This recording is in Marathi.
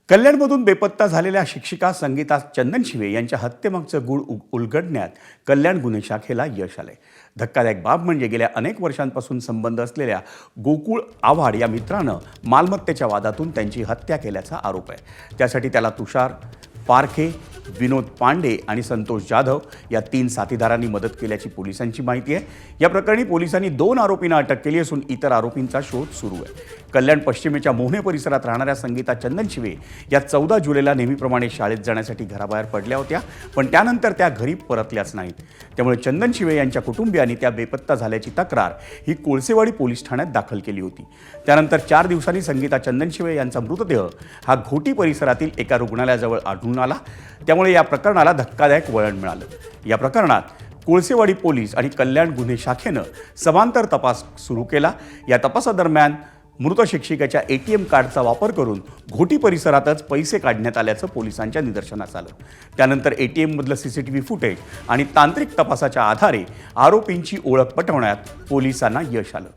कल्याणमधून बेपत्ता झालेल्या शिक्षिका संगीता चंदनशिवे यांच्या हत्येमागचं गूढ उलगडण्यात कल्याण गुन्हे शाखेला यश आलंय. धक्कादायक बाब म्हणजे गेल्या अनेक वर्षांपासून संबंध असलेल्या गोकुळ आव्हाड या मित्रानं मालमत्तेच्या वादातून त्यांची हत्या केल्याचा आरोप आहे. त्यासाठी त्याला तुषार पारखे, विनोद पांडे आणि संतोष जाधव या 3 साथीदारांनी मदत केल्याची पोलिसांची माहिती आहे. या प्रकरणी पोलिसांनी 2 आरोपींना अटक केली असून इतर आरोपींचा शोध सुरू आहे. कल्याण पश्चिमेच्या मोहने परिसरात राहणाऱ्या संगीता चंदनशिवे या 14 जुलैला नेहमीप्रमाणे शाळेत जाण्यासाठी घराबाहेर पडल्या होत्या, पण त्यानंतर त्या घरी परतल्याच नाहीत. त्यामुळे चंदनशिवे यांच्या कुटुंबियांनी त्या बेपत्ता झाल्याची तक्रार ही कोळसेवाडी पोलीस ठाण्यात दाखल केली होती. त्यानंतर 4 दिवसांनी संगीता चंदनशिवे यांचा मृतदेह हा घोटी परिसरातील एका रुग्णालयाजवळ आढळून आला. त्यामुळे या प्रकरणाला धक्कादायक वळण मिळालं. या प्रकरणात कोळसेवाडी पोलीस आणि कल्याण गुन्हे शाखेनं समांतर तपास सुरू केला. या तपासादरम्यान मृत शिक्षिकेच्या ATM कार्डचा वापर करून घोटी परिसरातच पैसे काढण्यात आल्याचं पोलिसांच्या निदर्शनास आलं. त्यानंतर ATMमधलं CCTV फुटेज आणि तांत्रिक तपासाच्या आधारे आरोपींची ओळख पटवण्यात पोलिसांना यश आलं.